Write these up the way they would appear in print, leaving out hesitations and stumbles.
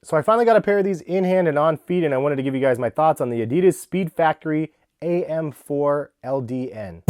So I finally got a pair of these in hand and on feet, and I wanted to give you guys my thoughts on the Adidas SpeedFactory AM4LDN.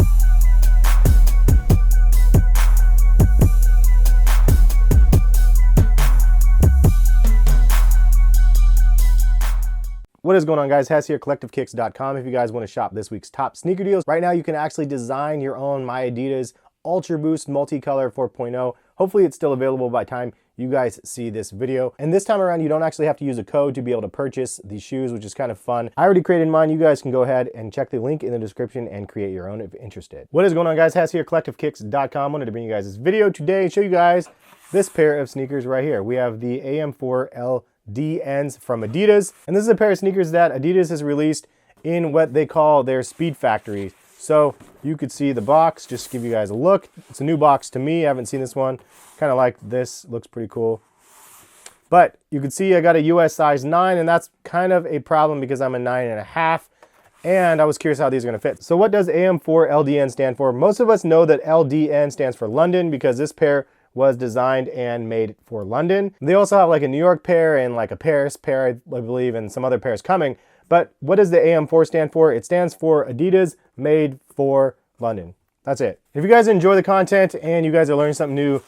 What is going on, guys? Hess here, CollectiveKicks.com. If you guys want to shop this week's top sneaker deals, right now you can actually design your own My Adidas Ultra Boost Multicolor 4.0. Hopefully it's still available by the time you guys see this video. And this time around, you don't actually have to use a code to be able to purchase these shoes, which is kind of fun. I already created mine. You guys can go ahead and check the link in the description and create your own if interested. What is going on, guys? Hess here, CollectiveKicks.com. Wanted to bring you guys this video today and show you guys this pair of sneakers right here. We have the AM4LDNs from Adidas, and this is a pair of sneakers that Adidas has released in what they call their SpeedFactory. So you could see the box, just give you guys a look. It's a new box to me. I haven't seen this one. Kind of like this, looks pretty cool. But you can see I got a US size 9, and that's kind of a problem because I'm a 9.5, and I was curious how these are gonna fit. So what does AM4LDN stand for? Most of us know that LDN stands for London because this pair was designed and made for London. They also have like a New York pair and like a Paris pair, I believe, and some other pairs coming. But what does the AM4 stand for? It stands for Adidas made for London. That's it. If you guys enjoy the content and you guys are learning something new,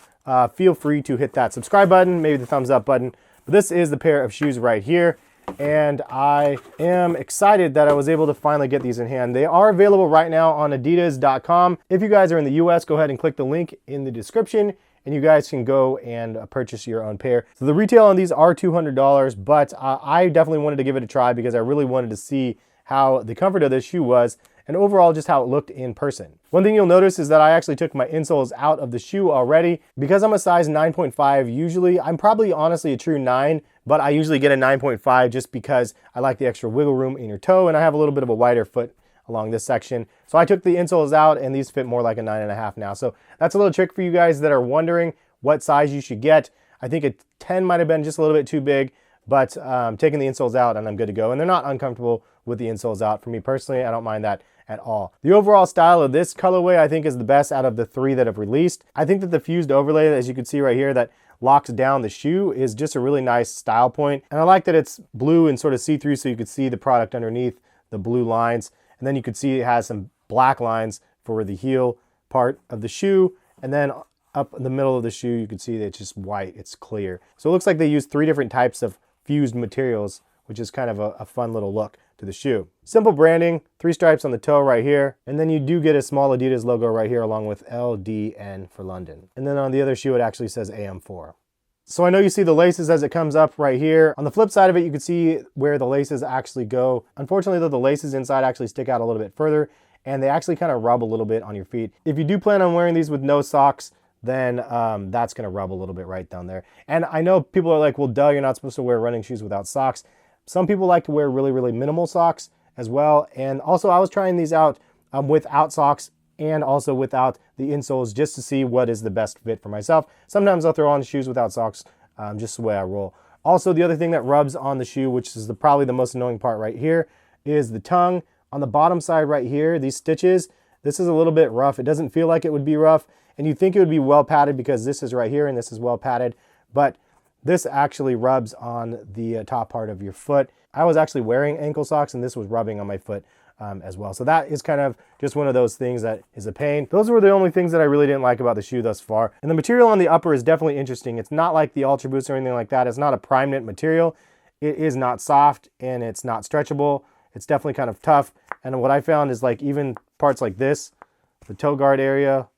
feel free to hit that subscribe button, maybe the thumbs up button. But this is the pair of shoes right here, and I am excited that I was able to finally get these in hand. They are available right now on adidas.com. If you guys are in the US, go ahead and click the link in the description, and you guys can go and purchase your own pair. So the retail on these are $200, but I definitely wanted to give it a try because I really wanted to see how the comfort of this shoe was and overall just how it looked in person. One thing you'll notice is that I actually took my insoles out of the shoe already. Because I'm a size 9.5, usually I'm probably honestly a true 9, but I usually get a 9.5 just because I like the extra wiggle room in your toe, and I have a little bit of a wider foot along this section. So I took the insoles out, and these fit more like a 9.5 now. So that's a little trick for you guys that are wondering what size you should get. I think a 10 might have been just a little bit too big, but taking the insoles out and I'm good to go. And they're not uncomfortable with the insoles out. For me personally, I don't mind that at all. The overall style of this colorway I think is the best out of the 3 that have released. I think that the fused overlay, as you can see right here, that locks down the shoe is just a really nice style point. And I like that it's blue and sort of see-through so you could see the product underneath the blue lines. And then you could see it has some black lines for the heel part of the shoe. And then up in the middle of the shoe, you can see that it's just white, it's clear. So it looks like they use 3 different types of fused materials, which is kind of a fun little look to the shoe. Simple branding, 3 stripes on the toe right here. And then you do get a small Adidas logo right here along with LDN for London. And then on the other shoe, it actually says AM4. So I know you see the laces as it comes up right here. On the flip side of it, you can see where the laces actually go. Unfortunately though, the laces inside actually stick out a little bit further, and they actually kind of rub a little bit on your feet. If you do plan on wearing these with no socks, then that's gonna rub a little bit right down there. And I know people are like, well, duh, you're not supposed to wear running shoes without socks. Some people like to wear really, really minimal socks as well. And also I was trying these out without socks and also without the insoles just to see what is the best fit for myself. Sometimes I'll throw on shoes without socks, just the way I roll. Also, the other thing that rubs on the shoe, which is probably the most annoying part right here, is the tongue. On the bottom side right here, these stitches, this is a little bit rough. It doesn't feel like it would be rough, and you think it would be well padded because this is right here and this is well padded, but this actually rubs on the top part of your foot. I was actually wearing ankle socks and this was rubbing on my foot as well. So that is kind of just one of those things that is a pain. Those were the only things that I really didn't like about the shoe thus far. And the material on the upper is definitely interesting. It's not like the Ultra Boost or anything like that. It's not a prime knit material. It is not soft and it's not stretchable. It's definitely kind of tough. And what I found is like even parts like this, the toe guard area,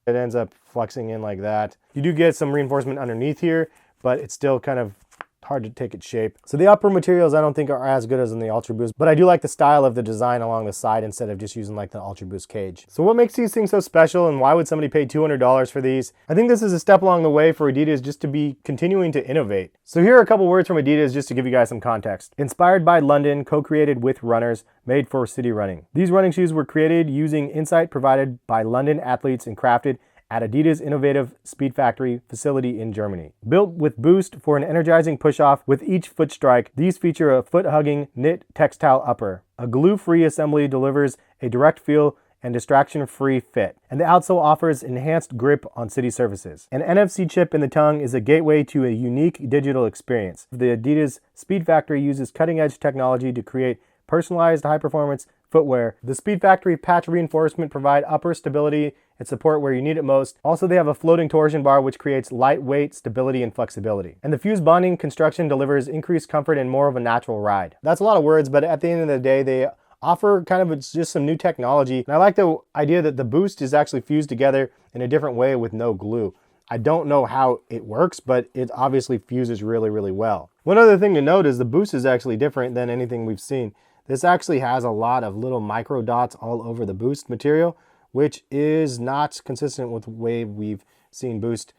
it ends up flexing in like that. You do get some reinforcement underneath here, but it's still kind of hard to take its shape. So the upper materials I don't think are as good as in the Ultra Boost, but I do like the style of the design along the side instead of just using like the Ultra Boost cage. So what makes these things so special and why would somebody pay $200 for these? I think this is a step along the way for Adidas just to be continuing to innovate. So here are a couple words from Adidas just to give you guys some context. Inspired by London, co-created with runners, made for city running. These running shoes were created using insight provided by London athletes and crafted at Adidas' innovative SpeedFactory facility in Germany. Built with boost for an energizing push-off with each foot strike, these feature a foot-hugging knit textile upper. A glue-free assembly delivers a direct feel and distraction-free fit. And the outsole offers enhanced grip on city surfaces. An NFC chip in the tongue is a gateway to a unique digital experience. The Adidas SpeedFactory uses cutting-edge technology to create personalized high-performance footwear. The SpeedFactory patch reinforcement provide upper stability and support where you need it most. Also, they have a floating torsion bar which creates lightweight stability and flexibility. And the fused bonding construction delivers increased comfort and more of a natural ride. That's a lot of words, but at the end of the day, they offer kind of just some new technology. And I like the idea that the boost is actually fused together in a different way with no glue. I don't know how it works, but it obviously fuses really, really well. One other thing to note is the boost is actually different than anything we've seen. This actually has a lot of little micro dots all over the boost material, which is not consistent with the way we've seen boost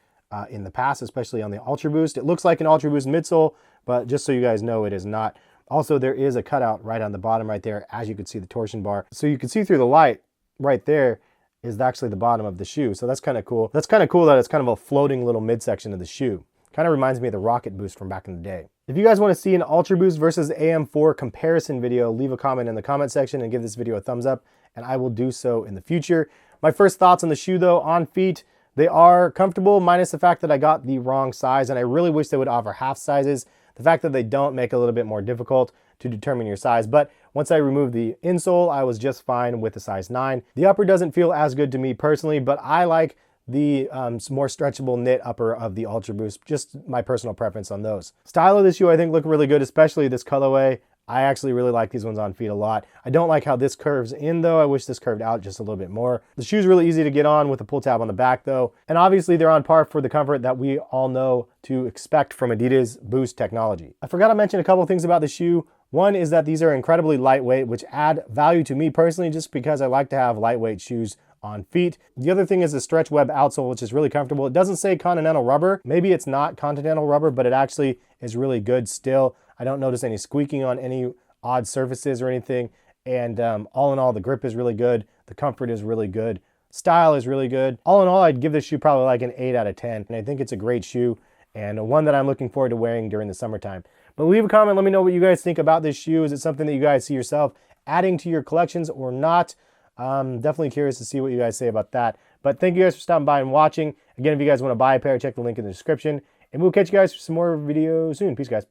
in the past, especially on the Ultra Boost. It looks like an Ultra Boost midsole, but just so you guys know, it is not. Also, there is a cutout right on the bottom right there, as you can see the torsion bar. So you can see through the light right there is actually the bottom of the shoe. So that's kind of cool. That's kind of cool that it's kind of a floating little midsection of the shoe. Kind of reminds me of the Rocket Boost from back in the day. If you guys want to see an Ultra Boost versus AM4 comparison video, leave a comment in the comment section and give this video a thumbs up, and I will do so in the future. My first thoughts on the shoe though, on feet, they are comfortable, minus the fact that I got the wrong size, and I really wish they would offer half sizes. The fact that they don't make it a little bit more difficult to determine your size, but once I removed the insole, I was just fine with the size 9. The upper doesn't feel as good to me personally, but I like the more stretchable knit upper of the Ultra Boost, just my personal preference on those. Style of the shoe I think look really good, especially this colorway. I actually really like these ones on feet a lot. I don't like how this curves in though. I wish this curved out just a little bit more. The shoe's really easy to get on with a pull tab on the back though. And obviously they're on par for the comfort that we all know to expect from Adidas Boost technology. I forgot to mention a couple things about the shoe. One is that these are incredibly lightweight, which add value to me personally just because I like to have lightweight shoes on feet. The other thing is the stretch web outsole, which is really comfortable. It doesn't say Continental rubber. Maybe it's not Continental rubber, but it actually is really good still. I don't notice any squeaking on any odd surfaces or anything. And all in all, the grip is really good. The comfort is really good. Style is really good. All in all, I'd give this shoe probably like an 8 out of 10. And I think it's a great shoe and one that I'm looking forward to wearing during the summertime. But leave a comment. Let me know what you guys think about this shoe. Is it something that you guys see yourself adding to your collections or not? Definitely curious to see what you guys say about that. But thank you guys for stopping by and watching. Again, if you guys want to buy a pair, check the link in the description. And we'll catch you guys for some more videos soon. Peace, guys.